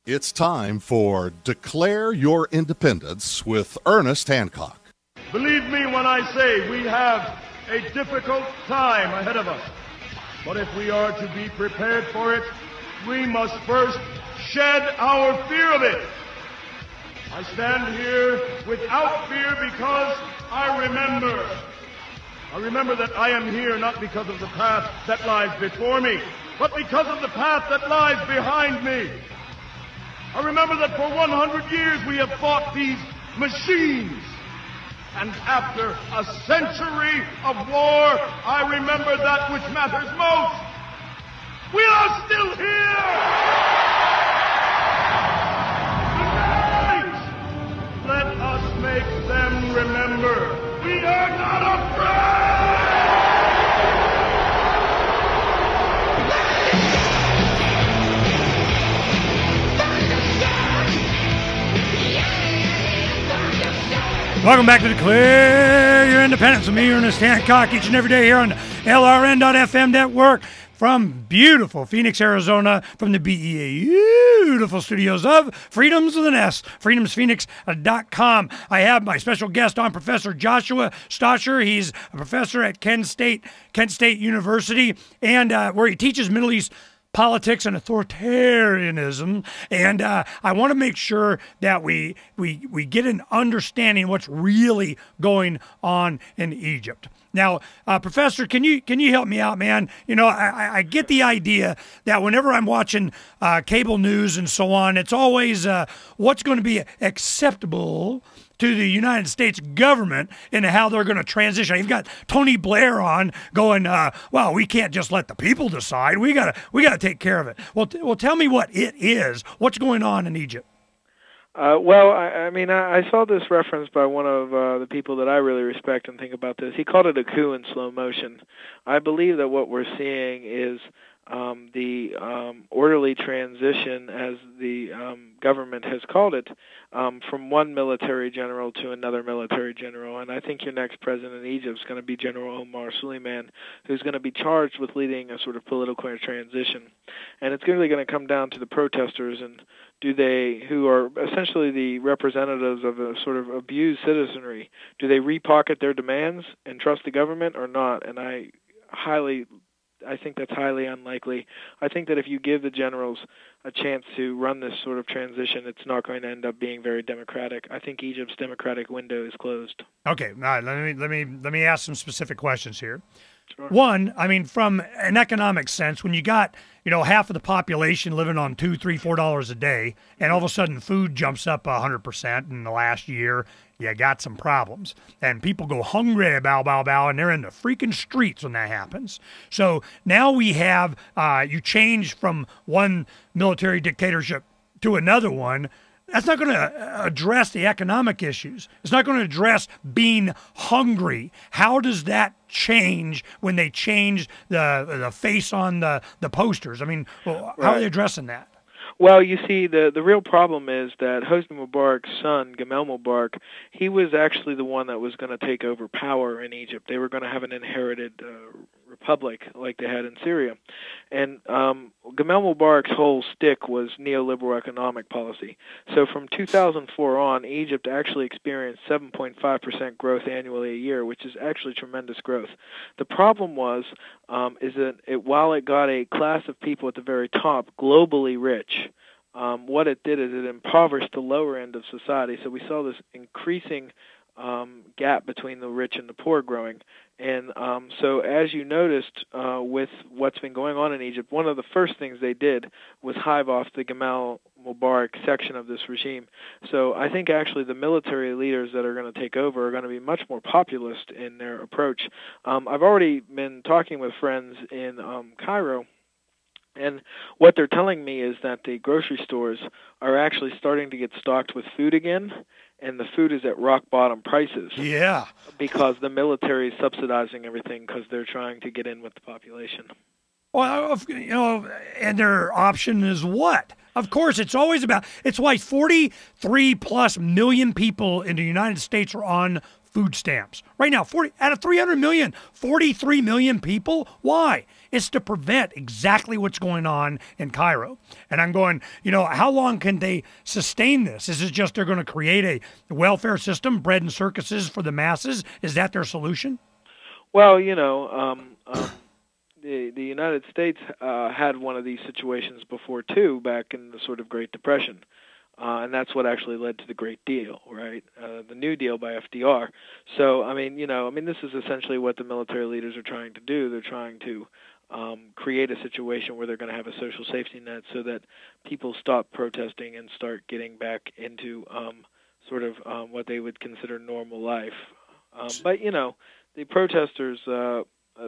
It's time for Declare Your Independence with Ernest Hancock. Believe me when I say we have a difficult time ahead of us. But if we are to be prepared for it, we must first shed our fear of it. I stand here without fear because I remember that I am here not because of the path that lies before me, but because of the path that lies behind me. I remember that for 100 years we have fought these machines. And after a century of war, I remember that which matters most. We are still here! Tonight, let us make them remember we are not afraid! Welcome back to Declare Your Independence with me, Ernest Hancock, each and every day here on LRN.FM network from beautiful Phoenix, Arizona, from the beautiful studios of Freedoms with an S, freedomsphoenix.com. I have my special guest on, Professor Joshua Stacher. He's a professor at Kent State University, and where he teaches Middle East politics and authoritarianism, and I want to make sure that we get an understanding of what's really going on in Egypt. Now, Professor, can you help me out, man? You know, I get the idea that whenever I'm watching cable news and so on, it's always what's going to be acceptable to the United States government and how they're going to transition. You've got Tony Blair on going, well, we can't just let the people decide. We gotta take care of it. Well, tell me what it is. What's going on in Egypt? I saw this reference by one of the people that I really respect and think about this. He called it a coup in slow motion. I believe that what we're seeing is the orderly transition, as the government has called it, from one military general to another military general. And I think your next president in Egypt is going to be General Omar Suleiman, who's going to be charged with leading a sort of political transition. And it's really going to come down to the protesters, and who are essentially the representatives of a sort of abused citizenry, do they repocket their demands and trust the government or not? And I think that's highly unlikely. I think that if you give the generals a chance to run this sort of transition, it's not going to end up being very democratic. I think Egypt's democratic window is closed. Okay, now let me ask some specific questions here. Sure. One, I mean, from an economic sense, when you got, half of the population living on $2, $3, $4 a day, and all of a sudden food jumps up 100% in the last year, you got some problems. And people go hungry, bow, and they're in the freaking streets when that happens. So now we have, you change from one military dictatorship to another one. That's not going to address the economic issues. It's not going to address being hungry. How does that change when they change the face on the posters? I mean, how are they addressing that? Well, you see, the real problem is that Hosni Mubarak's son, Gamal Mubarak, he was actually the one that was going to take over power in Egypt. They were going to have an inherited republic like they had in Syria. And Gamal Mubarak's whole stick was neoliberal economic policy. So from 2004 on, Egypt actually experienced 7.5% growth annually a year, which is actually tremendous growth. The problem was is that while it got a class of people at the very top globally rich, what it did is it impoverished the lower end of society. So we saw this increasing gap between the rich and the poor growing. And so as you noticed with what's been going on in Egypt, one of the first things they did was hive off the Gamal Mubarak section of this regime. So I think actually the military leaders that are going to take over are going to be much more populist in their approach. I've already been talking with friends in Cairo, and what they're telling me is that the grocery stores are actually starting to get stocked with food again, and the food is at rock bottom prices. Yeah. Because the military is subsidizing everything because they're trying to get in with the population. Well, and their option is what? Of course, it's always about, it's why 43 plus million people in the United States are on food stamps. Right now, 40 out of 300 million, 43 million people. Why? It's to prevent exactly what's going on in Cairo. And I'm going, how long can they sustain this? Is it just they're going to create a welfare system, bread and circuses for the masses? Is that their solution? Well, the United States had one of these situations before, too, back in the sort of Great Depression. And that's what actually led to the Great Deal, right? The New Deal by FDR. So, this is essentially what the military leaders are trying to do. They're trying to create a situation where they're going to have a social safety net so that people stop protesting and start getting back into what they would consider normal life. But the protesters,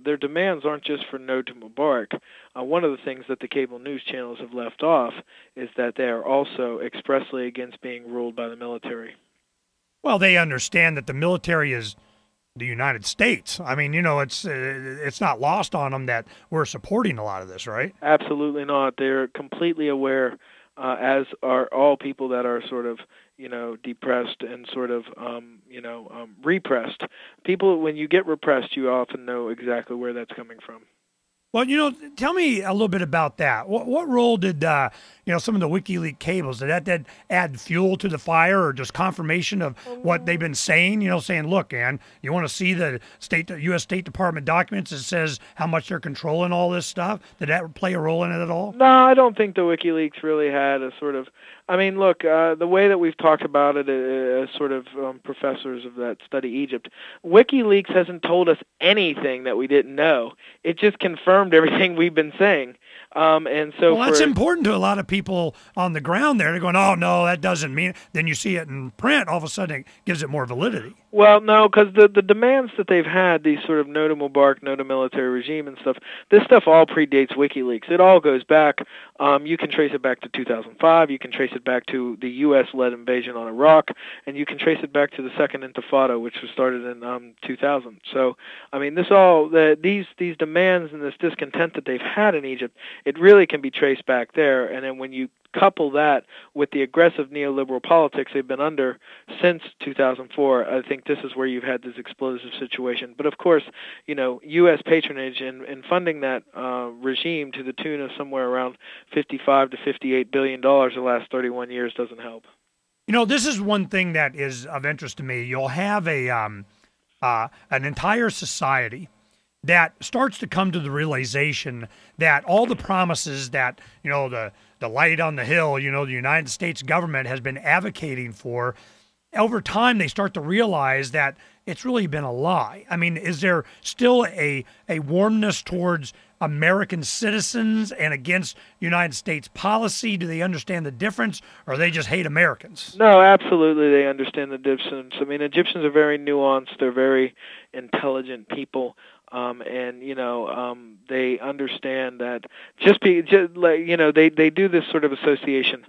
their demands aren't just for no to Mubarak. One of the things that the cable news channels have left off is that they are also expressly against being ruled by the military. Well, they understand that the military is the United States. It's not lost on them that we're supporting a lot of this, right? Absolutely not. They're completely aware, as are all people that are sort of, depressed and sort of, repressed. People, when you get repressed, you often know exactly where that's coming from. Well, tell me a little bit about that. What role did, some of the WikiLeaks cables, did that add fuel to the fire or just confirmation of what they've been saying? Saying, look, Ann, you want to see the U.S. State Department documents that says how much they're controlling all this stuff? Did that play a role in it at all? No, I don't think the WikiLeaks really had a sort of, the way that we've talked about it as sort of professors of that study Egypt, WikiLeaks hasn't told us anything that we didn't know. It just confirmed everything we've been saying. That's important to a lot of people on the ground there. They're going, oh, no, that doesn't mean it. Then you see it in print, all of a sudden it gives it more validity. Well, no, because the demands that they've had, these sort of no to Mubarak, no to military regime and stuff, this stuff all predates WikiLeaks. It all goes back. You can trace it back to 2005. You can trace it back to the U.S.-led invasion on Iraq, and you can trace it back to the Second Intifada, which was started in 2000. So, these demands and this discontent that they've had in Egypt, it really can be traced back there. And then when you couple that with the aggressive neoliberal politics they've been under since 2004, I think this is where you've had this explosive situation. But of course, U.S. patronage in funding that regime to the tune of somewhere around $55 to $58 billion the last 31 years doesn't help. This is one thing that is of interest to me. You'll have an entire society that starts to come to the realization that all the promises that, the light on the hill, the United States government has been advocating for, over time they start to realize that it's really been a lie. Is there still a warmness towards American citizens and against United States policy? Do they understand the difference, or they just hate Americans? No, absolutely they understand the difference. Egyptians are very nuanced. They're very intelligent people. They understand that they do this sort of association.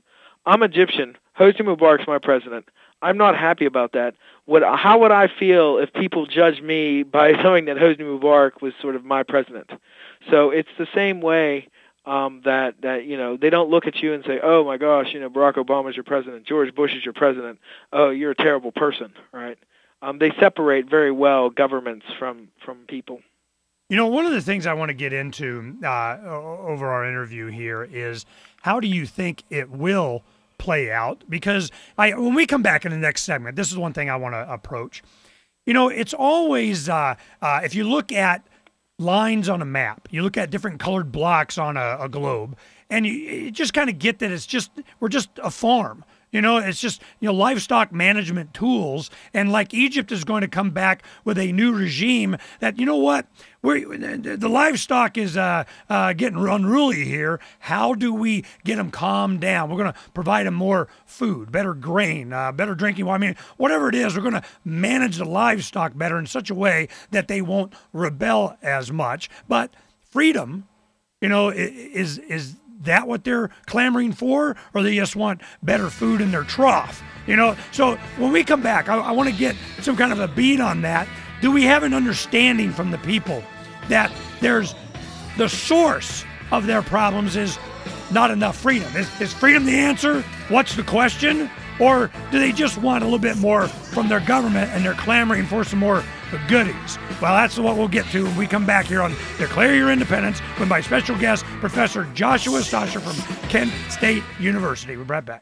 I'm Egyptian. Hosni Mubarak's my president. I'm not happy about that. How would I feel if people judged me by knowing that Hosni Mubarak was sort of my president? So it's the same way that they don't look at you and say, oh my gosh, Barack Obama's your president, George Bush is your president. Oh, you're a terrible person, right? They separate very well governments from people. One of the things I want to get into over our interview here is how do you think it will play out? Because when we come back in the next segment, this is one thing I want to approach. It's always, if you look at lines on a map, you look at different colored blocks on a globe, and you just kind of get that we're just a farm. It's just, livestock management tools. And like Egypt is going to come back with a new regime that, the livestock is getting unruly here. How do we get them calmed down? We're going to provide them more food, better grain, better drinking water. Whatever it is, we're going to manage the livestock better in such a way that they won't rebel as much. But freedom, is that what they're clamoring for, or they just want better food in their trough? So when we come back, I want to get some kind of a beat on that. Do we have an understanding from the people that there's the source of their problems is not enough freedom? Is freedom the answer? What's the question? Or do they just want a little bit more from their government and they're clamoring for some more goodies? Well, that's what we'll get to when we come back here on Declare Your Independence with my special guest, Professor Joshua Stacher from Kent State University. We'll be right back.